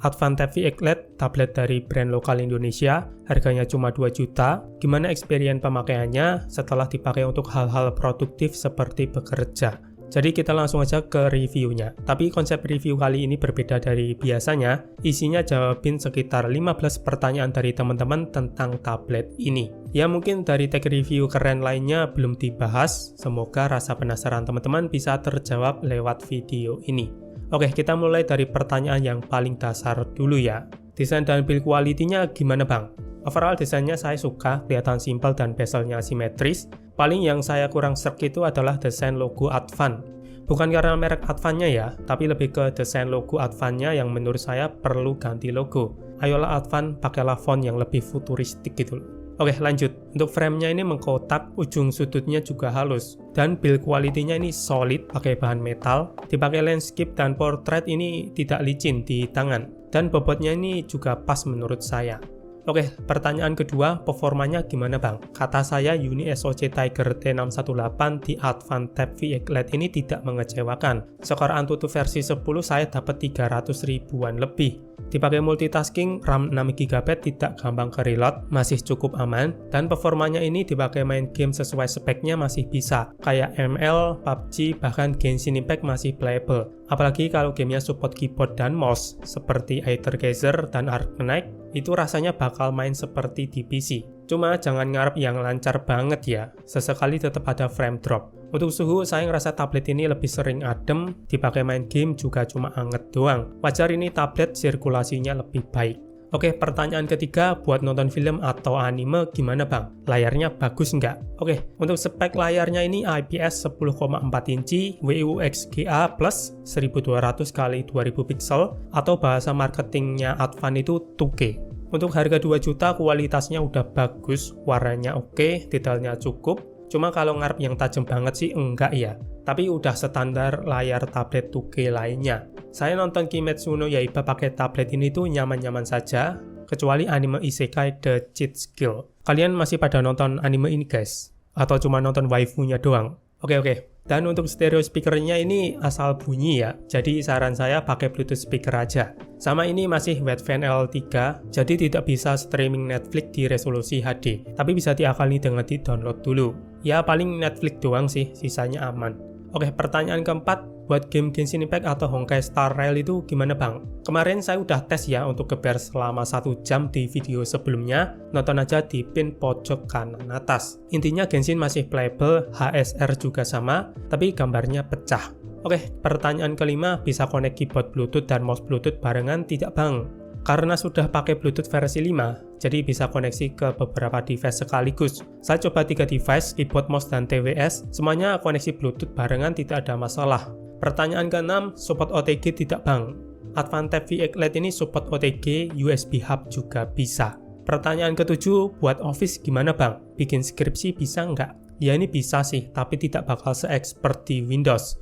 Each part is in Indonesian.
Advan Tab V8 LED, tablet dari brand lokal Indonesia, harganya cuma 2 juta. Gimana experience pemakaiannya setelah dipakai untuk hal-hal produktif seperti bekerja? Jadi kita langsung aja ke reviewnya. Tapi konsep review kali ini berbeda dari biasanya. Isinya jawabin sekitar 15 pertanyaan dari teman-teman tentang tablet ini. Ya mungkin dari tag review keren lainnya belum dibahas. Semoga rasa penasaran teman-teman bisa terjawab lewat video ini. Oke, kita mulai dari pertanyaan yang paling dasar dulu ya. Desain dan build quality-nya gimana bang? Overall desainnya saya suka, kelihatan simpel dan bezelnya simetris. Paling yang saya kurang serg itu adalah desain logo Advan. Bukan karena merek Advan-nya ya, tapi lebih ke desain logo Advan-nya yang menurut saya perlu ganti logo. Ayolah Advan, pakailah font yang lebih futuristik gitu loh. Oke lanjut, untuk frame-nya ini mengkotak, ujung sudutnya juga halus. Dan build quality-nya ini solid, pakai bahan metal. Dipakai landscape dan portrait ini tidak licin di tangan. Dan bobotnya ini juga pas menurut saya. Oke, pertanyaan kedua, performanya gimana bang? Kata saya Uni SoC Tiger T618 di Advan Tab V8 LED ini tidak mengecewakan. Skor Antutu versi 10 saya dapat 300 ribuan lebih. Dipakai multitasking, RAM 6GB tidak gampang ke reload, masih cukup aman. Dan performanya ini dipakai main game sesuai speknya masih bisa. Kayak ML, PUBG, bahkan Genshin Impact masih playable. Apalagi kalau gamenya support keyboard dan mouse, seperti Aether Geyser dan Arknight, itu rasanya bakal main seperti di PC. Cuma jangan ngarep yang lancar banget ya, sesekali tetap ada frame drop. Untuk suhu, saya ngerasa tablet ini lebih sering adem, dipakai main game juga cuma anget doang. Wajar ini tablet sirkulasinya lebih baik. Oke, pertanyaan ketiga, buat nonton film atau anime gimana bang? Layarnya bagus nggak? Oke, untuk spek layarnya ini IPS 10,4 inci, WUXGA plus 1200x2000 pixel, atau bahasa marketingnya Advan itu 2K. Untuk harga 2 juta, kualitasnya udah bagus, warnanya oke, detailnya cukup. Cuma kalau ngarep yang tajam banget sih enggak ya. Tapi udah standar layar tablet 2K lainnya. Saya nonton Kimetsu no Yaiba pakai tablet ini tuh nyaman-nyaman saja, kecuali anime Isekai The Cheat Skill. Kalian masih pada nonton anime ini guys? Atau cuma nonton waifunya doang? Oke. Dan untuk stereo speakernya ini asal bunyi ya, jadi saran saya pakai Bluetooth speaker aja. Sama ini masih Widevane L3, jadi tidak bisa streaming Netflix di resolusi HD, tapi bisa diakali dengan di-download dulu. Ya paling Netflix doang sih, sisanya aman. Oke, pertanyaan keempat, buat game Genshin Impact atau Honkai Star Rail itu gimana bang? Kemarin saya udah tes ya untuk geber selama 1 jam di video sebelumnya, nonton aja di pin pojok kanan atas. Intinya Genshin masih playable, HSR juga sama, tapi gambarnya pecah. Oke, pertanyaan kelima, bisa connect keyboard Bluetooth dan mouse Bluetooth barengan tidak bang? Karena sudah pakai Bluetooth versi 5, jadi bisa koneksi ke beberapa device sekaligus. Saya coba 3 device, keyboard, mouse, dan TWS, semuanya koneksi Bluetooth barengan tidak ada masalah. Pertanyaan ke-6, support OTG tidak bang? Advan Tab V8 LED ini support OTG, USB hub juga bisa. Pertanyaan ke-7, buat Office gimana bang? Bikin skripsi bisa nggak? Ya ini bisa sih, tapi tidak bakal se-expert di Windows.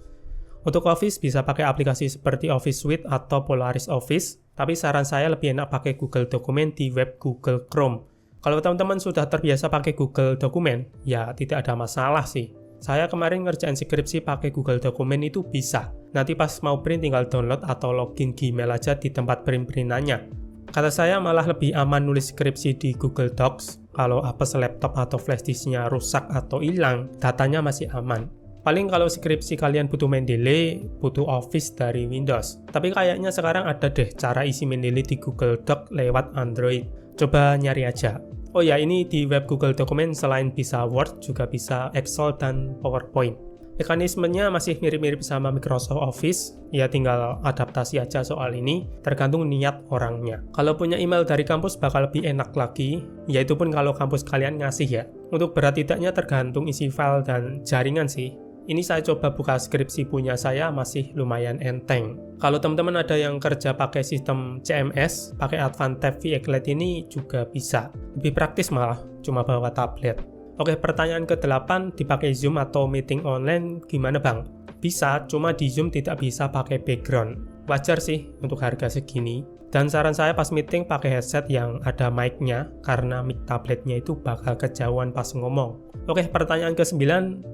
Untuk Office bisa pakai aplikasi seperti Office Suite atau Polaris Office, tapi saran saya lebih enak pakai Google Dokumen di web Google Chrome. Kalau teman-teman sudah terbiasa pakai Google Dokumen, ya tidak ada masalah sih. Saya kemarin ngerjain skripsi pakai Google Dokumen itu bisa. Nanti pas mau print tinggal download atau login Gmail aja di tempat print-printannya. Kata saya malah lebih aman nulis skripsi di Google Docs. Kalau apes laptop atau flash disk-nya rusak atau hilang, datanya masih aman. Paling kalau skripsi kalian butuh Mendeley, butuh Office dari Windows. Tapi kayaknya sekarang ada deh cara isi Mendeley di Google Doc lewat Android. Coba nyari aja. Oh ya, ini di web Google Dokumen selain bisa Word, juga bisa Excel dan PowerPoint. Mekanismenya masih mirip-mirip sama Microsoft Office, ya tinggal adaptasi aja soal ini, tergantung niat orangnya. Kalau punya email dari kampus bakal lebih enak lagi, yaitu pun kalau kampus kalian ngasih ya. Untuk berat tidaknya tergantung isi file dan jaringan sih. Ini saya coba buka skripsi punya saya, masih lumayan enteng. Kalau teman-teman ada yang kerja pakai sistem CMS, pakai Advan Tab V8 LED ini juga bisa. Lebih praktis malah, cuma bawa tablet. Oke, pertanyaan ke-8, dipakai Zoom atau meeting online gimana bang? Bisa, cuma di Zoom tidak bisa pakai background. Wajar sih untuk harga segini. Dan saran saya pas meeting pakai headset yang ada mic-nya, karena mic tabletnya itu bakal kejauhan pas ngomong. Oke, pertanyaan ke-9,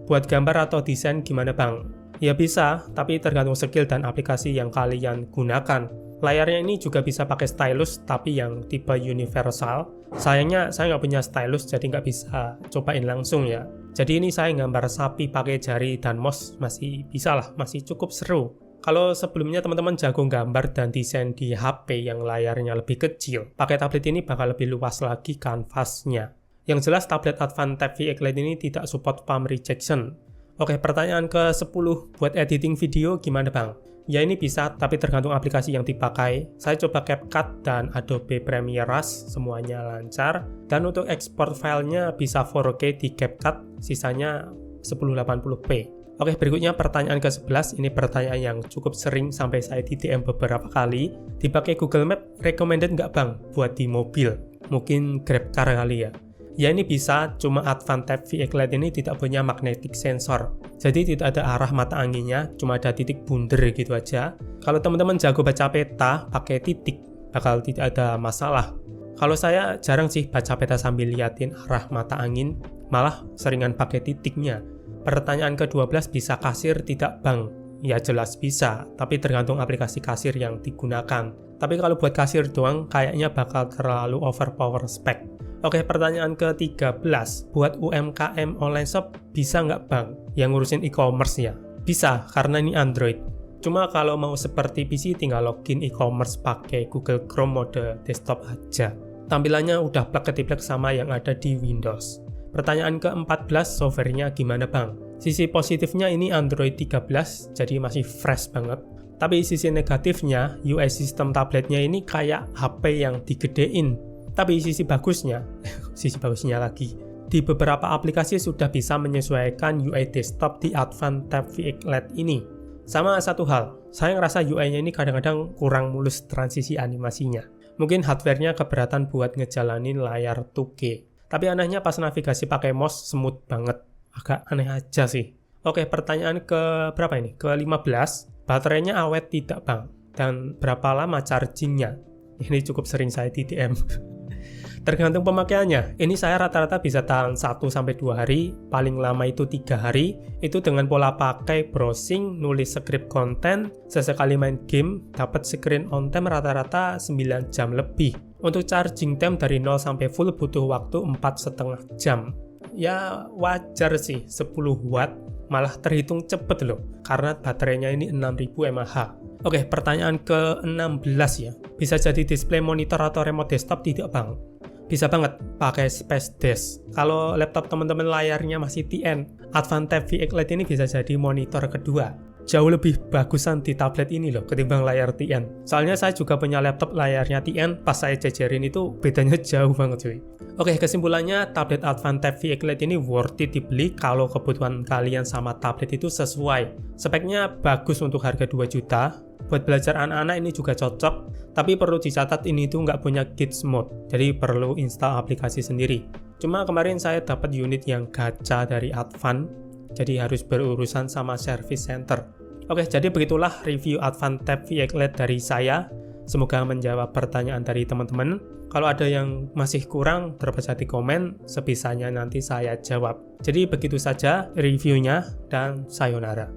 buat gambar atau desain gimana bang? Ya bisa, tapi tergantung skill dan aplikasi yang kalian gunakan. Layarnya ini juga bisa pakai stylus, tapi yang tipe universal. Sayangnya saya nggak punya stylus, jadi nggak bisa cobain langsung ya. Jadi ini saya gambar sapi pakai jari dan mouse masih bisa lah, masih cukup seru. Kalau sebelumnya teman-teman jago gambar dan desain di HP yang layarnya lebih kecil, pakai tablet ini bakal lebih luas lagi kanvasnya. Yang jelas tablet Advan Tab VX Lite ini tidak support palm rejection. Oke, pertanyaan ke-10, buat editing video gimana bang? Ya ini bisa, tapi tergantung aplikasi yang dipakai. Saya coba CapCut dan Adobe Premiere Rush, semuanya lancar. Dan untuk ekspor filenya bisa 4K di CapCut, sisanya 1080p. Oke, berikutnya pertanyaan ke-11. Ini pertanyaan yang cukup sering sampai saya di DM beberapa kali. Dipakai Google Map, recommended nggak bang buat di mobil? Mungkin GrabCar kali ya. Ya ini bisa, cuma Advan Tab VX Lite ini tidak punya magnetic sensor. Jadi tidak ada arah mata anginnya, cuma ada titik bunder gitu aja. Kalau teman-teman jago baca peta, pakai titik, bakal tidak ada masalah. Kalau saya jarang sih baca peta sambil liatin arah mata angin, malah seringan pakai titiknya. Pertanyaan ke-12, bisa kasir tidak bang? Ya jelas bisa, tapi tergantung aplikasi kasir yang digunakan. Tapi kalau buat kasir doang, kayaknya bakal terlalu overpower spek. Oke, pertanyaan ke-13, buat UMKM online shop bisa nggak bang? Yang ngurusin e-commerce ya? Bisa, karena ini Android. Cuma kalau mau seperti PC tinggal login e-commerce pakai Google Chrome mode desktop aja. Tampilannya udah plek-ketiplek sama yang ada di Windows. Pertanyaan ke-14, software-nya gimana bang? Sisi positifnya ini Android 13, jadi masih fresh banget. Tapi sisi negatifnya, UI sistem tabletnya ini kayak HP yang digedein. Tapi sisi bagusnya lagi, di beberapa aplikasi sudah bisa menyesuaikan UI desktop di Advan Tab VX Lite ini. Sama satu hal, saya ngerasa UI-nya ini kadang-kadang kurang mulus transisi animasinya. Mungkin hardware-nya keberatan buat ngejalanin layar 2K. Tapi anehnya pas navigasi pakai mouse smooth banget. Agak aneh aja sih. Oke, pertanyaan ke berapa ini? Ke-15. Baterainya awet tidak bang? Dan berapa lama chargingnya? Ini cukup sering saya di DM. Tergantung pemakaiannya. Ini saya rata-rata bisa tahan 1-2 hari, paling lama itu 3 hari. Itu dengan pola pakai browsing, nulis script konten, sesekali main game, dapat screen on time rata-rata 9 jam lebih. Untuk charging time dari 0 sampai full butuh waktu 4,5 jam. Ya wajar sih, 10 watt malah terhitung cepet loh, karena baterainya ini 6000 mAh. Oke, pertanyaan ke-16 ya. Bisa jadi display monitor atau remote desktop tidak bang? Bisa banget pakai Space Desk. Kalau laptop teman-teman layarnya masih TN, Advan Tab VX Lite ini bisa jadi monitor kedua. Jauh lebih bagusan di tablet ini loh ketimbang layar TN. Soalnya saya juga punya laptop layarnya TN, pas saya jajarin itu bedanya jauh banget cuy. Oke, kesimpulannya tablet Advan Tab VX Lite ini worth it dibeli kalau kebutuhan kalian sama tablet itu sesuai. Speknya bagus untuk harga 2 juta. Buat belajar anak-anak ini juga cocok, tapi perlu dicatat ini tuh nggak punya kids mode, jadi perlu install aplikasi sendiri. Cuma kemarin saya dapat unit yang gacha dari Advan, jadi harus berurusan sama service center. Oke, jadi begitulah review Advan Tab VX Lite dari saya. Semoga menjawab pertanyaan dari teman-teman. Kalau ada yang masih kurang, terbaca di komen, sebisanya nanti saya jawab. Jadi begitu saja reviewnya, dan sayonara.